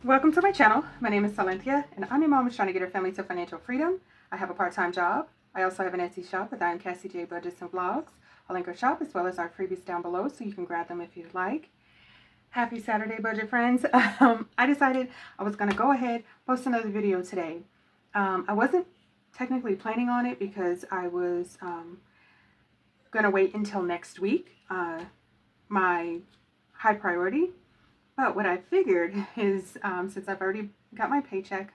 Welcome to my channel. My name is Silenthia, and I'm your mom who's trying to get her family to financial freedom. I have a part-time job. I also have an Etsy shop with I am Cassie J Budgets and Vlogs. I'll link our shop as well as our freebies down below so you can grab them if you'd like. Happy Saturday, budget friends. I decided I was going to go ahead post another video today. I wasn't technically planning on it because I was going to wait until next week. My high priority. But what I figured is, since I've already got my paycheck,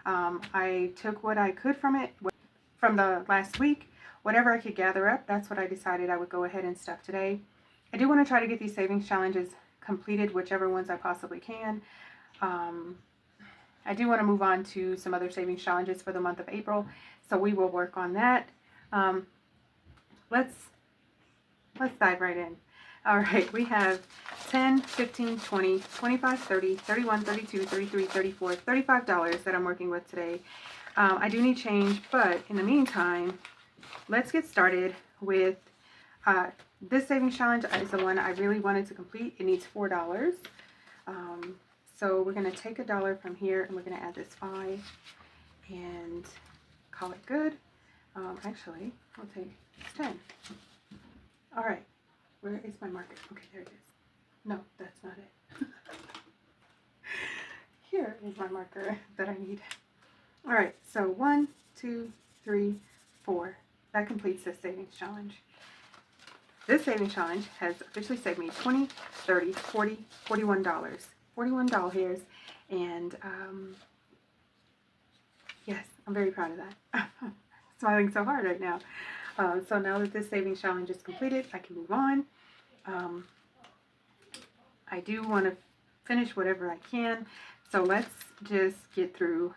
I took what I could from it, from the last week, whatever I could gather up, that's what I decided I would go ahead and stuff today. I do want to try to get these savings challenges completed, whichever ones I possibly can. I do want to move on to some other savings challenges for the month of April, so we will work on that. Let's dive right in. All right, we have 10, 15, 20, 25, 30, 31, 32, 33, 34, $35 that I'm working with today. I do need change, but in the meantime, let's get started with this savings challenge. Is the one I really wanted to complete. It needs $4. So we're going to take $1 from here and we're going to add this 5 and call it good. Actually, we'll take 10. All right. Where is my marker? Okay, there it is. No, that's not it. Here is my marker that I need. All right, so 1, 2, 3, 4. That completes this savings challenge. This savings challenge has officially saved me $20, $30, $40, $41. $41, and yes, I'm very proud of that. Smiling so hard right now. So now that this savings challenge is completed, I can move on. I do want to finish whatever I can, so let's just get through.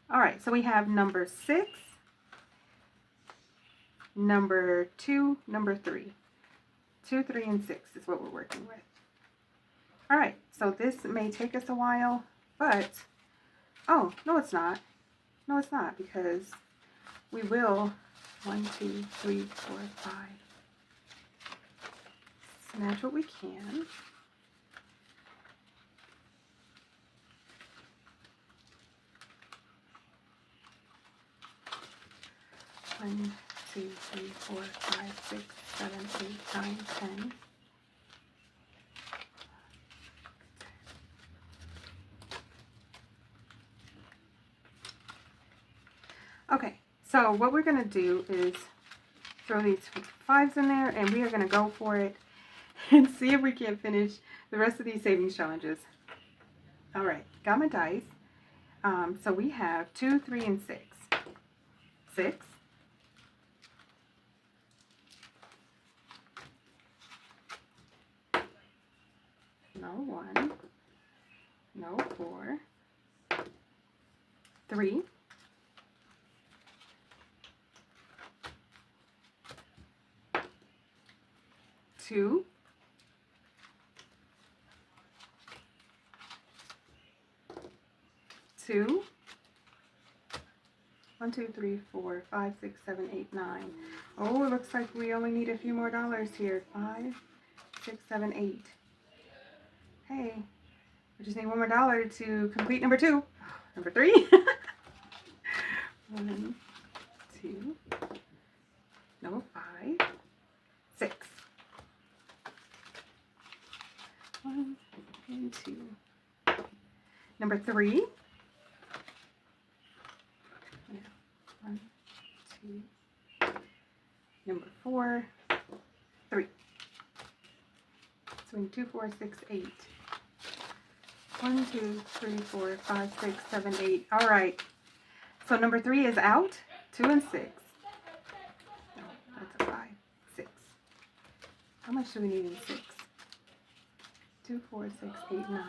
All right, so we have number 6, number 2, number 3. 2, 3, and 6 is what we're working with. All right, so this may take us a while, but, oh, no it's not. No it's not, because we will 1, 2, 3, 4, 5. Snatch what we can. One, 2, 3, 4, 5, 6, 7, 8, 9, 10. Okay, so what we're going to do is throw these 5s in there, and we are going to go for it and see if we can finish the rest of these savings challenges. All right, got my dice. So we have 2, 3, and 6. 6. No 1. No 4. 3. 2. 2. 1, 2, 3, 4, 5, 6, 7, 8, 9. Oh, it looks like we only need a few more dollars here. 5, 6, 7, 8. Hey, we just need one more dollar to complete number 2. Number 3. 1, 2. No, 5, 6. 1 and 2. Number 3. 1, 2. Number 4. 3. Swing 2, 4, 6, 8. 1, 2, 3, 4, 5, 6, 7, 8. All right. So number 3 is out. 2 and 6. No, that's a 5. 6. How much do we need in 6? 2, 4, 6, 8, 9.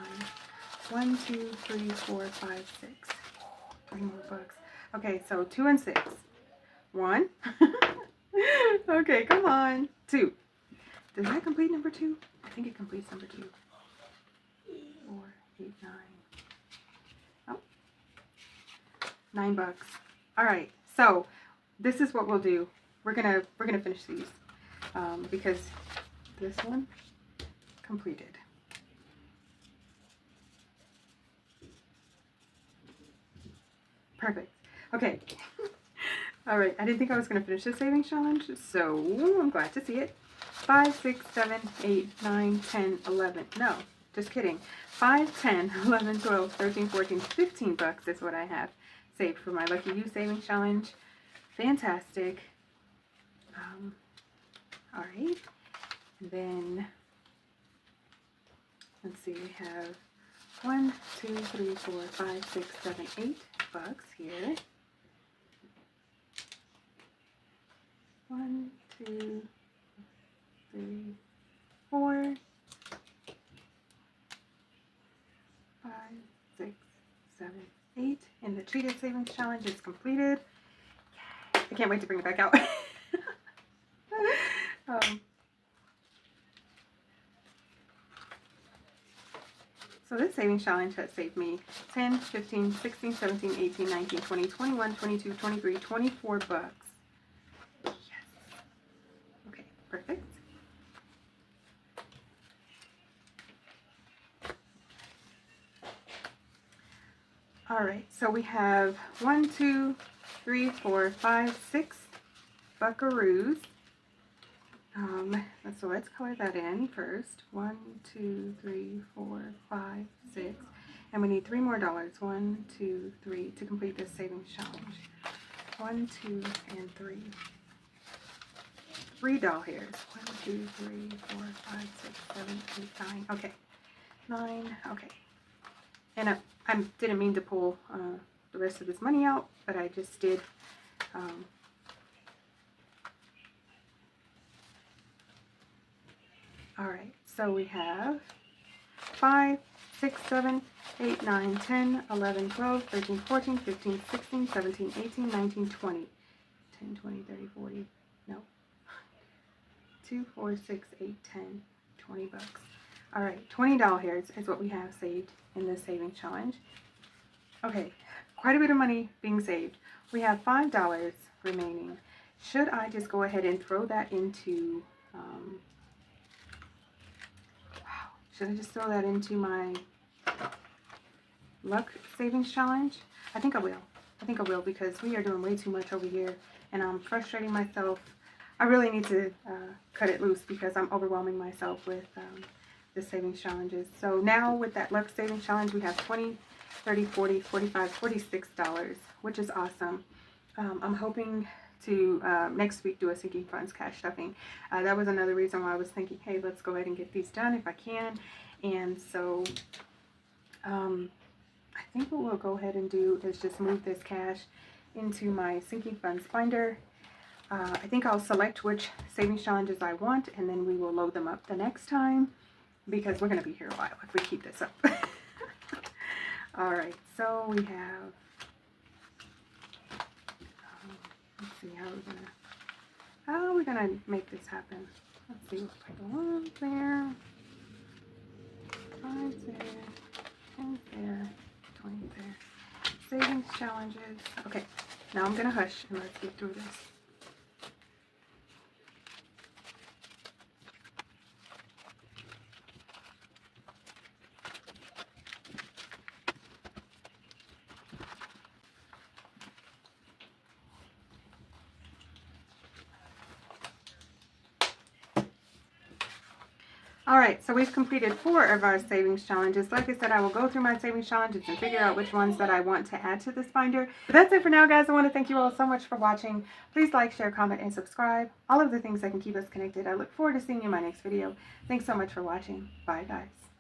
1, 2, 3, 4, 5, 6. 3 more bucks. Okay, so 2 and 6. 1. Okay, come on. 2. Does that complete number 2? I think it completes number 2. 4, 8, 9. Oh. 9 bucks. All right. So this is what we'll do. We're gonna finish these because this one completed. Perfect. Okay. All right. I didn't think I was going to finish the savings challenge, so I'm glad to see it. 5, 6, 7, 8, 9, 10, 11. No, just kidding. 5, 10, 11, 12, 13, 14, 15 bucks is what I have saved for my Lucky You savings challenge. Fantastic. All right. And then, let's see, we have 1, 2, 3, 4, 5, 6, 7, 8 bucks here. 1, 2, 3, 4, 5, 6, 7, 8. And the Cheetah savings challenge is completed. I can't wait to bring it back out. So this savings challenge has saved me 10, 15, 16, 17, 18, 19, 20, 21, 22, 23, 24 bucks. Yes. Okay, perfect. All right, so we have 1, 2, 3, 4, 5, 6 buckaroos. So let's color that in first. 1, 2, 3, 4, 5, 6. And we need 3 more dollars. 1, 2, 3 to complete this savings challenge. 1, 2, and 3. 3 doll hairs. 1, 2, 3, 4, 5, 6, 7, 8, 9. Okay. 9. Okay. And I didn't mean to pull the rest of this money out, but I just did. All right, so we have 5, 6, 7, 8, 9, 10, 11, 12, 13, 14, 15, 16, 17, 18, 19, 20. 10, 20, 30, 40. No. 2, 4, 6, 8, 10, 20 bucks. All right, 20 doll hairs is what we have saved in this savings challenge. Okay, quite a bit of money being saved. We have $5 remaining. Should I just go ahead and throw that into, should I just throw that into my luck savings challenge? I think I will. I think I will, because we are doing way too much over here and I'm frustrating myself. I really need to cut it loose because I'm overwhelming myself with the savings challenges. So now with that luck savings challenge, we have 20, 30, 40, 45, $46, which is awesome. I'm hoping to next week do a sinking funds cash stuffing. That was another reason why I was thinking, hey, let's go ahead and get these done if I can. And so I think what we'll go ahead and do is just move this cash into my sinking funds binder. I think I'll select which savings challenges I want, and then we will load them up the next time, because we're going to be here a while if we keep this up. All right, so we have, let's see how are we gonna make this happen. Let's see, we'll put 1 there, 5 there, 10 there, 20 there. Savings challenges. Okay, now I'm gonna hush and let's get through this. Alright, so we've completed 4 of our savings challenges. Like I said, I will go through my savings challenges and figure out which ones that I want to add to this binder. But that's it for now, guys. I want to thank you all so much for watching. Please like, share, comment, and subscribe. All of the things that can keep us connected. I look forward to seeing you in my next video. Thanks so much for watching. Bye, guys.